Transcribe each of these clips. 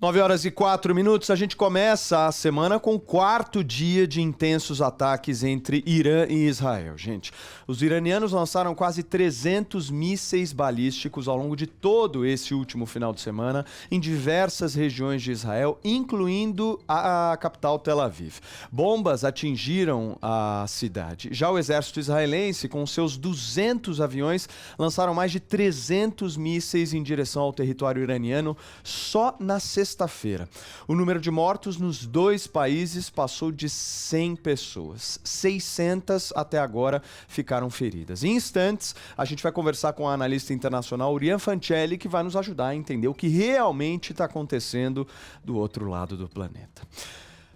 9h04, a gente começa a semana com o quarto dia de intensos ataques entre Irã e Israel. Gente, os iranianos lançaram quase 300 mísseis balísticos ao longo de todo esse último final de semana em diversas regiões de Israel, incluindo a capital Tel Aviv. Bombas atingiram a cidade. Já o exército israelense, com seus 200 aviões, lançaram mais de 300 mísseis em direção ao território iraniano só na sexta-feira. O número de mortos nos dois países passou de 100 pessoas. 600 até agora ficaram feridas. Em instantes, a gente vai conversar com a analista internacional Urian Fancelli, que vai nos ajudar a entender o que realmente está acontecendo do outro lado do planeta.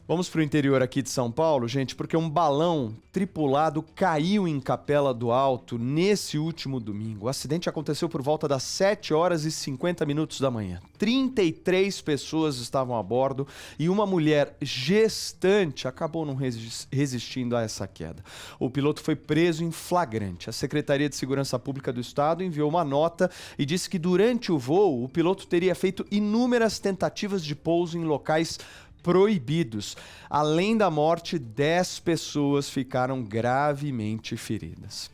Vamos para o interior aqui de São Paulo, gente, porque um balão tripulado caiu em Capela do Alto nesse último domingo. O acidente aconteceu por volta das 7h50 da manhã. 33 pessoas estavam a bordo e uma mulher gestante acabou não resistindo a essa queda. O piloto foi preso em flagrante. A Secretaria de Segurança Pública do Estado enviou uma nota e disse que durante o voo o piloto teria feito inúmeras tentativas de pouso em locais proibidos. Além da morte, 10 pessoas ficaram gravemente feridas.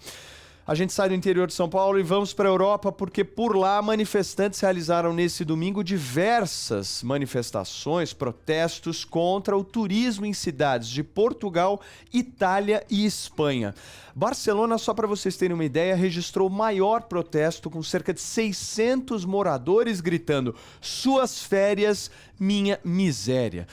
A gente sai do interior de São Paulo e vamos para a Europa, porque por lá manifestantes realizaram nesse domingo diversas manifestações, protestos contra o turismo em cidades de Portugal, Itália e Espanha. Barcelona, só para vocês terem uma ideia, registrou o maior protesto com cerca de 600 moradores gritando: "Suas férias, minha miséria".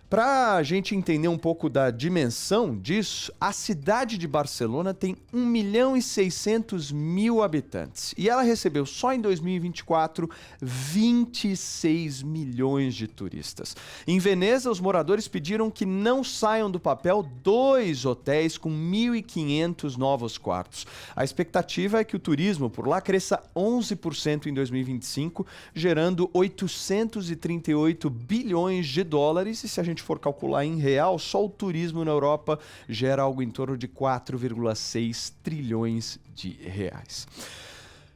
Para a gente entender um pouco da dimensão disso, a cidade de Barcelona tem 1.600.000 habitantes e ela recebeu só em 2024 26 milhões de turistas. Em Veneza, os moradores pediram que não saiam do papel 2 hotéis com 1.500 novos quartos. A expectativa é que o turismo por lá cresça 11% em 2025, gerando 838 bilhões de dólares, e se a gente for calcular em real, só o turismo na Europa gera algo em torno de 4,6 trilhões de reais.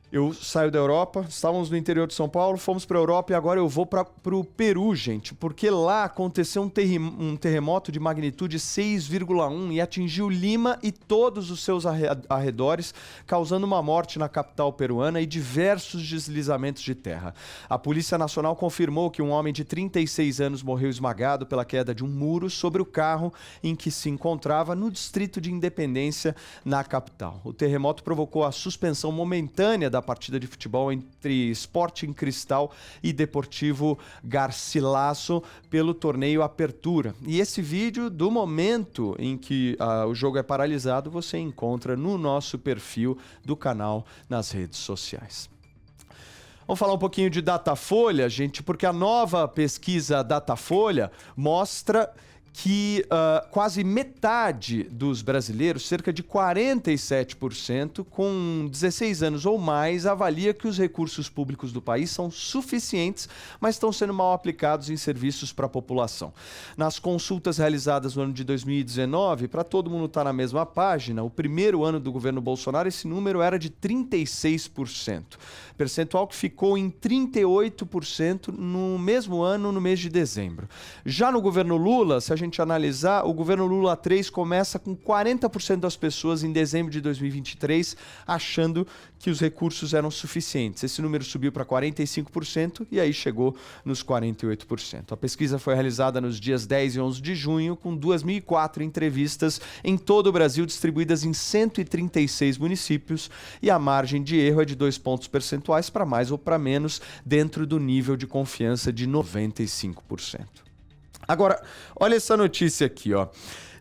Eu saio da Europa, estávamos no interior de São Paulo, fomos para a Europa e agora eu vou para o Peru, gente, porque lá aconteceu um terremoto de magnitude 6,1 e atingiu Lima e todos os seus arredores, causando uma morte na capital peruana e diversos deslizamentos de terra. A Polícia Nacional confirmou que um homem de 36 anos morreu esmagado pela queda de um muro sobre o carro em que se encontrava no Distrito de Independência, na capital. O terremoto provocou a suspensão momentânea da partida de futebol entre Sporting Cristal e Deportivo Garcilaso pelo torneio Apertura. E esse vídeo do momento em que o jogo é paralisado você encontra no nosso perfil do canal nas redes sociais. Vamos falar um pouquinho de Datafolha, gente, porque a nova pesquisa Datafolha mostra que quase metade dos brasileiros, cerca de 47%, com 16 anos ou mais, avalia que os recursos públicos do país são suficientes, mas estão sendo mal aplicados em serviços para a população. Nas consultas realizadas no ano de 2019, para todo mundo estar na mesma página, o primeiro ano do governo Bolsonaro, esse número era de 36%. Percentual que ficou em 38% no mesmo ano, no mês de dezembro. Já no governo Lula, se a gente analisar, o governo Lula 3 começa com 40% das pessoas em dezembro de 2023 achando que os recursos eram suficientes. Esse número subiu para 45% e aí chegou nos 48%. A pesquisa foi realizada nos dias 10 e 11 de junho, com 2.004 entrevistas em todo o Brasil, distribuídas em 136 municípios, e a margem de erro é de 2 pontos percentuais para mais ou para menos, dentro do nível de confiança de 95%. Agora, olha essa notícia aqui, ó.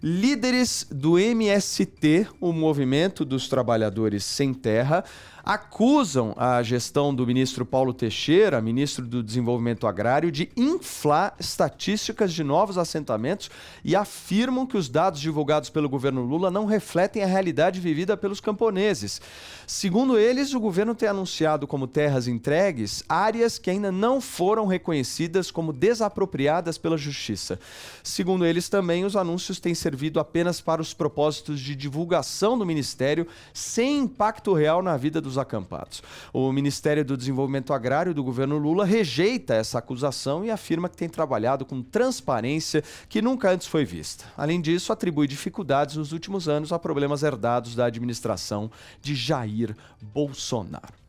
Líderes do MST, o Movimento dos Trabalhadores Sem Terra, acusam a gestão do ministro Paulo Teixeira, ministro do Desenvolvimento Agrário, de inflar estatísticas de novos assentamentos e afirmam que os dados divulgados pelo governo Lula não refletem a realidade vivida pelos camponeses. Segundo eles, o governo tem anunciado como terras entregues áreas que ainda não foram reconhecidas como desapropriadas pela Justiça. Segundo eles também, os anúncios têm servido servido apenas para os propósitos de divulgação do Ministério, sem impacto real na vida dos acampados. O Ministério do Desenvolvimento Agrário do governo Lula rejeita essa acusação e afirma que tem trabalhado com transparência que nunca antes foi vista. Além disso, atribui dificuldades nos últimos anos a problemas herdados da administração de Jair Bolsonaro.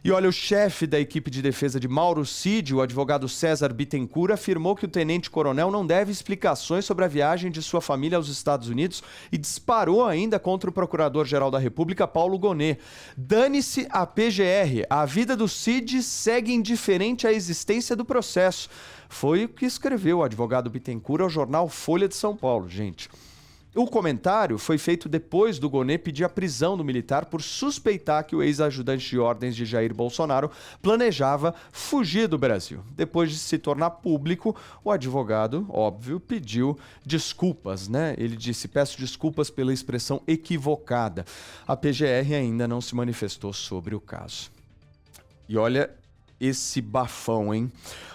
E olha, o chefe da equipe de defesa de Mauro Cid, o advogado César Bittencourt, afirmou que o tenente-coronel não deve explicações sobre a viagem de sua família aos Estados Unidos e disparou ainda contra o procurador-geral da República, Paulo Gonet. Dane-se a PGR, a vida do Cid segue indiferente à existência do processo. Foi o que escreveu o advogado Bittencourt ao jornal Folha de São Paulo, gente. O comentário foi feito depois do Gonet pedir a prisão do militar por suspeitar que o ex-ajudante de ordens de Jair Bolsonaro planejava fugir do Brasil. Depois de se tornar público, o advogado, óbvio, pediu desculpas, né? Ele disse: peço desculpas pela expressão equivocada. A PGR ainda não se manifestou sobre o caso. E olha esse bafão, hein?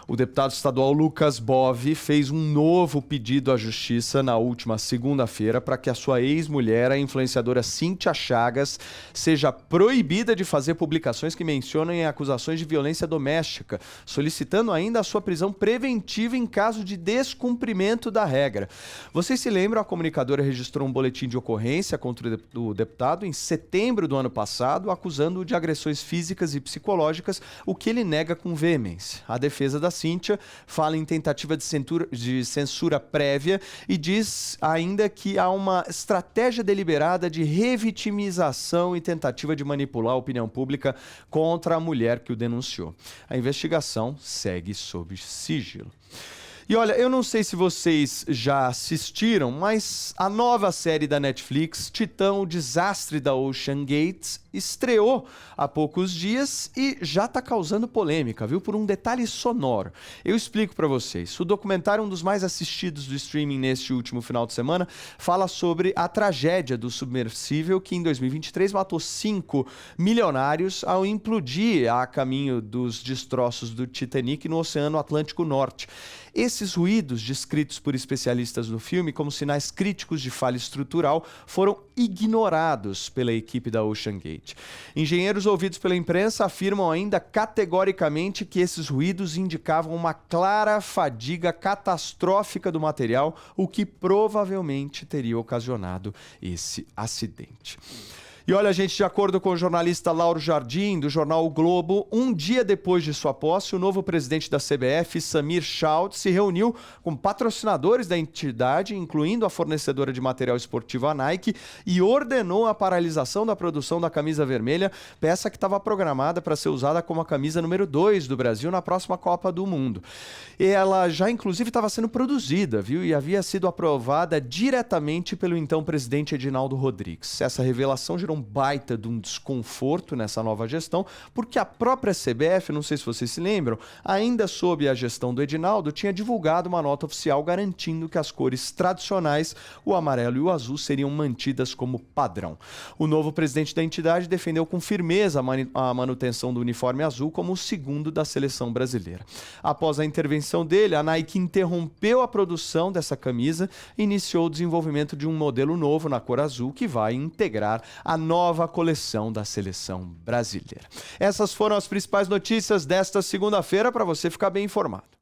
O deputado estadual Lucas Bove fez um novo pedido à Justiça na última segunda-feira para que a sua ex-mulher, a influenciadora Cíntia Chagas, seja proibida de fazer publicações que mencionem acusações de violência doméstica, solicitando ainda a sua prisão preventiva em caso de descumprimento da regra. Vocês se lembram, a comunicadora registrou um boletim de ocorrência contra o deputado em setembro do ano passado, acusando-o de agressões físicas e psicológicas, o que ele nega com veemência. A defesa da Cíntia fala em tentativa de censura prévia e diz ainda que há uma estratégia deliberada de revitimização e tentativa de manipular a opinião pública contra a mulher que o denunciou. A investigação segue sob sigilo. E olha, eu não sei se vocês já assistiram, mas a nova série da Netflix, Titã, o Desastre da Ocean Gate, estreou há poucos dias e já está causando polêmica, viu? Por um detalhe sonoro. Eu explico para vocês. O documentário, um dos mais assistidos do streaming neste último final de semana, fala sobre a tragédia do submersível que em 2023 matou 5 milionários ao implodir a caminho dos destroços do Titanic no Oceano Atlântico Norte. Esses ruídos, descritos por especialistas no filme como sinais críticos de falha estrutural, foram ignorados pela equipe da Ocean Gate. Engenheiros ouvidos pela imprensa afirmam ainda categoricamente que esses ruídos indicavam uma clara fadiga catastrófica do material, o que provavelmente teria ocasionado esse acidente. E olha, gente, de acordo com o jornalista Lauro Jardim, do jornal O Globo, um dia depois de sua posse, o novo presidente da CBF, Samir Schaut, se reuniu com patrocinadores da entidade, incluindo a fornecedora de material esportivo, a Nike, e ordenou a paralisação da produção da camisa vermelha, peça que estava programada para ser usada como a camisa número 2 do Brasil na próxima Copa do Mundo. E ela já, inclusive, estava sendo produzida, viu? E havia sido aprovada diretamente pelo então presidente Edinaldo Rodrigues. Essa revelação gerou um baita de um desconforto nessa nova gestão, porque a própria CBF, não sei se vocês se lembram, ainda sob a gestão do Edinaldo, tinha divulgado uma nota oficial garantindo que as cores tradicionais, o amarelo e o azul, seriam mantidas como padrão. O novo presidente da entidade defendeu com firmeza a manutenção do uniforme azul como o segundo da seleção brasileira. Após a intervenção dele, a Nike interrompeu a produção dessa camisa e iniciou o desenvolvimento de um modelo novo na cor azul que vai integrar a nova coleção da seleção brasileira. Essas foram as principais notícias desta segunda-feira para você ficar bem informado.